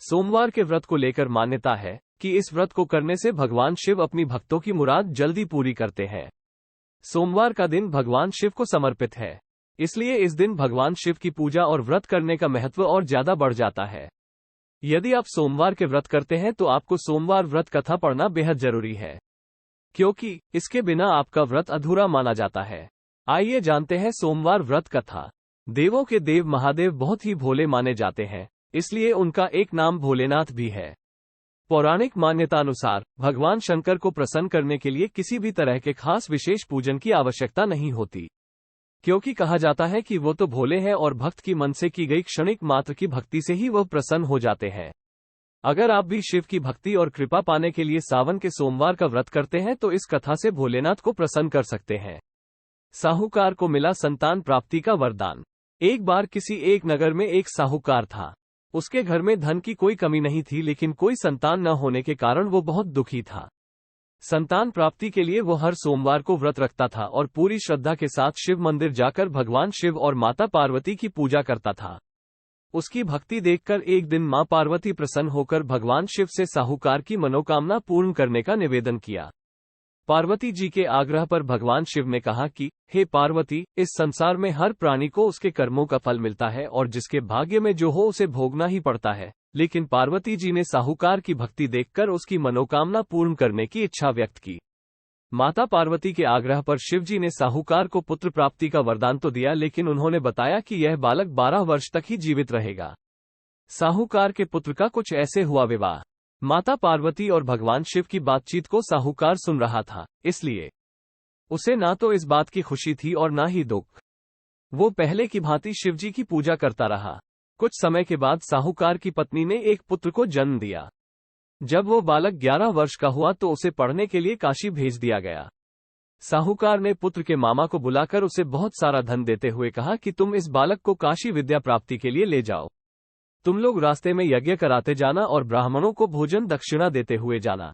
सोमवार के व्रत को लेकर मान्यता है कि इस व्रत को करने से भगवान शिव अपनी भक्तों की मुराद जल्दी पूरी करते हैं। सोमवार का दिन भगवान शिव को समर्पित है, इसलिए इस दिन भगवान शिव की पूजा और व्रत करने का महत्व और ज्यादा बढ़ जाता है। यदि आप सोमवार के व्रत करते हैं तो आपको सोमवार व्रत कथा पढ़ना बेहद जरूरी है, क्योंकि इसके बिना आपका व्रत अधूरा माना जाता है। आइए जानते हैं सोमवार व्रत कथा। देवों के देव महादेव बहुत ही भोले माने जाते हैं, इसलिए उनका एक नाम भोलेनाथ भी है। पौराणिक मान्यता अनुसार भगवान शंकर को प्रसन्न करने के लिए किसी भी तरह के खास विशेष पूजन की आवश्यकता नहीं होती, क्योंकि कहा जाता है कि वो तो भोले हैं और भक्त की मन से की गई क्षणिक मात्र की भक्ति से ही वह प्रसन्न हो जाते हैं। अगर आप भी शिव की भक्ति और कृपा पाने के लिए सावन के सोमवार का व्रत करते हैं तो इस कथा से भोलेनाथ को प्रसन्न कर सकते हैं। साहूकार को मिला संतान प्राप्ति का वरदान। एक बार किसी एक नगर में एक साहूकार था। उसके घर में धन की कोई कमी नहीं थी, लेकिन कोई संतान न होने के कारण वो बहुत दुखी था। संतान प्राप्ति के लिए वो हर सोमवार को व्रत रखता था और पूरी श्रद्धा के साथ शिव मंदिर जाकर भगवान शिव और माता पार्वती की पूजा करता था। उसकी भक्ति देखकर एक दिन मां पार्वती प्रसन्न होकर भगवान शिव से साहूकार की मनोकामना पूर्ण करने का निवेदन किया। पार्वती जी के आग्रह पर भगवान शिव ने कहा कि हे पार्वती, इस संसार में हर प्राणी को उसके कर्मों का फल मिलता है और जिसके भाग्य में जो हो उसे भोगना ही पड़ता है। लेकिन पार्वती जी ने साहूकार की भक्ति देखकर उसकी मनोकामना पूर्ण करने की इच्छा व्यक्त की। माता पार्वती के आग्रह पर शिव जी ने साहूकार को पुत्र प्राप्ति का वरदान तो दिया, लेकिन उन्होंने बताया कि यह बालक 12 वर्ष तक ही जीवित रहेगा। साहूकार के पुत्र का कुछ ऐसे हुआ विवाह। माता पार्वती और भगवान शिव की बातचीत को साहूकार सुन रहा था, इसलिए उसे ना तो इस बात की खुशी थी और ना ही दुख। वो पहले की भांति शिवजी की पूजा करता रहा। कुछ समय के बाद साहूकार की पत्नी ने एक पुत्र को जन्म दिया। जब वो बालक 11 वर्ष का हुआ तो उसे पढ़ने के लिए काशी भेज दिया गया। साहूकार ने पुत्र के मामा को बुलाकर उसे बहुत सारा धन देते हुए कहा कि तुम इस बालक को काशी विद्या प्राप्ति के लिए ले जाओ। तुम लोग रास्ते में यज्ञ कराते जाना और ब्राह्मणों को भोजन दक्षिणा देते हुए जाना।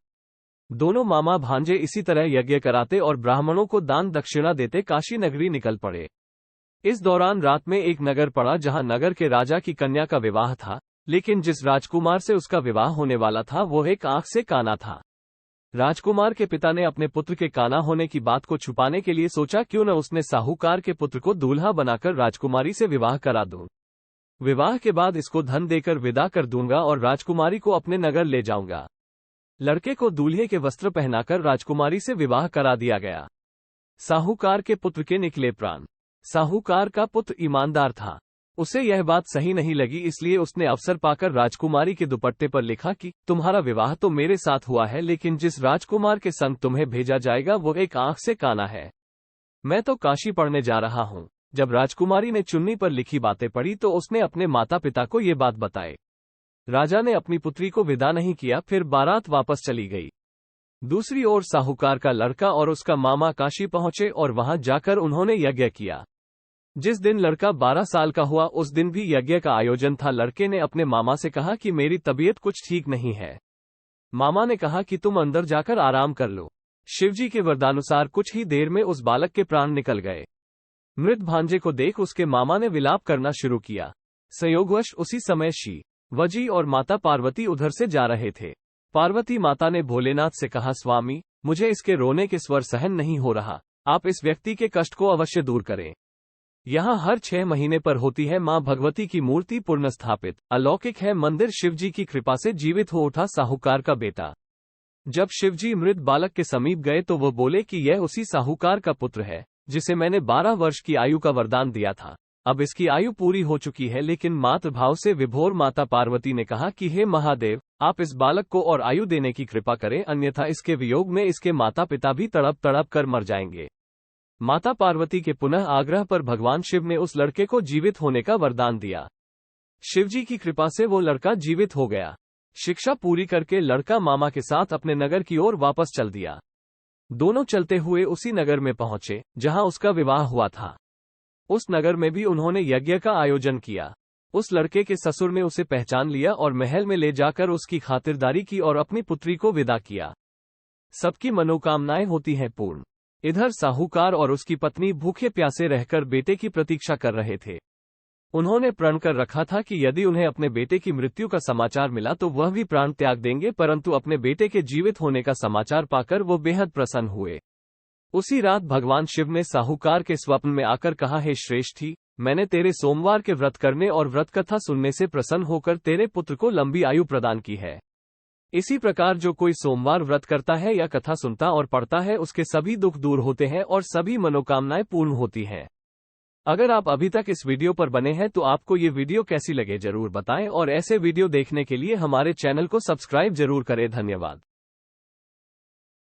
दोनों मामा भांजे इसी तरह यज्ञ कराते और ब्राह्मणों को दान दक्षिणा देते काशी नगरी निकल पड़े। इस दौरान रात में एक नगर पड़ा जहां नगर के राजा की कन्या का विवाह था, लेकिन जिस राजकुमार से उसका विवाह होने वाला था वो एक आंख से काना था। राजकुमार के पिता ने अपने पुत्र के काना होने की बात को छुपाने के लिए सोचा क्यों न उसने साहूकार के पुत्र को दूल्हा बनाकर राजकुमारी से विवाह करा दूं। विवाह के बाद इसको धन देकर विदा कर दूंगा और राजकुमारी को अपने नगर ले जाऊंगा। लड़के को दूल्हे के वस्त्र पहनाकर राजकुमारी से विवाह करा दिया गया। साहूकार के पुत्र के निकले प्राण। साहूकार का पुत्र ईमानदार था। उसे यह बात सही नहीं लगी, इसलिए उसने अवसर पाकर राजकुमारी के दुपट्टे पर लिखा कि तुम्हारा विवाह तो मेरे साथ हुआ है, लेकिन जिस राजकुमार के संग तुम्हें भेजा जाएगा वो एक आंख से काना है। मैं तो काशी पढ़ने जा रहा हूँ। जब राजकुमारी ने चुन्नी पर लिखी बातें पढ़ी तो उसने अपने माता पिता को ये बात बताई। राजा ने अपनी पुत्री को विदा नहीं किया, फिर बारात वापस चली गई। दूसरी ओर साहूकार का लड़का और उसका मामा काशी पहुंचे और वहां जाकर उन्होंने यज्ञ किया। जिस दिन लड़का 12 साल का हुआ उस दिन भी यज्ञ का आयोजन था। लड़के ने अपने मामा से कहा कि मेरी तबीयत कुछ ठीक नहीं है। मामा ने कहा कि तुम अंदर जाकर आराम कर लो। शिवजी के वरदानुसार कुछ ही देर में उस बालक के प्राण निकल गए। मृत भांजे को देख उसके मामा ने विलाप करना शुरू किया। संयोगवश उसी समय शिवजी और माता पार्वती उधर से जा रहे थे। पार्वती माता ने भोलेनाथ से कहा, स्वामी, मुझे इसके रोने के स्वर सहन नहीं हो रहा, आप इस व्यक्ति के कष्ट को अवश्य दूर करें। यहाँ हर 6 महीने पर होती है मां भगवती की मूर्ति पुनः स्थापित। अलौकिक है मंदिर। शिवजी की कृपा से जीवित हो उठा साहूकार का बेटा। जब शिवजी मृत बालक के समीप गए तो वो बोले कि यह उसी साहूकार का पुत्र है जिसे मैंने 12 वर्ष की आयु का वरदान दिया था। अब इसकी आयु पूरी हो चुकी है, लेकिन मातृभाव से विभोर माता पार्वती ने कहा कि हे महादेव, आप इस बालक को और आयु देने की कृपा करें, अन्यथा इसके वियोग में इसके माता पिता भी तड़प तड़प कर मर जाएंगे। माता पार्वती के पुनः आग्रह पर भगवान शिव ने उस लड़के को जीवित होने का वरदान दिया। शिवजी की कृपा से वो लड़का जीवित हो गया। शिक्षा पूरी करके लड़का मामा के साथ अपने नगर की ओर वापस चल दिया। दोनों चलते हुए उसी नगर में पहुंचे जहां उसका विवाह हुआ था। उस नगर में भी उन्होंने यज्ञ का आयोजन किया। उस लड़के के ससुर ने उसे पहचान लिया और महल में ले जाकर उसकी खातिरदारी की और अपनी पुत्री को विदा किया। सबकी मनोकामनाएं होती हैं पूर्ण। इधर साहूकार और उसकी पत्नी भूखे प्यासे रहकर बेटे की प्रतीक्षा कर रहे थे। उन्होंने प्रण कर रखा था कि यदि उन्हें अपने बेटे की मृत्यु का समाचार मिला तो वह भी प्राण त्याग देंगे, परंतु अपने बेटे के जीवित होने का समाचार पाकर वो बेहद प्रसन्न हुए। उसी रात भगवान शिव ने साहूकार के स्वप्न में आकर कहा, हे श्रेष्ठी, मैंने तेरे सोमवार के व्रत करने और व्रत कथा सुनने से प्रसन्न होकर तेरे पुत्र को लंबी आयु प्रदान की है। इसी प्रकार जो कोई सोमवार व्रत करता है या कथा सुनता और पढ़ता है उसके सभी दुख दूर होते हैं और सभी मनोकामनाएं पूर्ण होती हैं। अगर आप अभी तक इस वीडियो पर बने हैं तो आपको ये वीडियो कैसी लगे जरूर बताएं और ऐसे वीडियो देखने के लिए हमारे चैनल को सब्सक्राइब जरूर करें। धन्यवाद।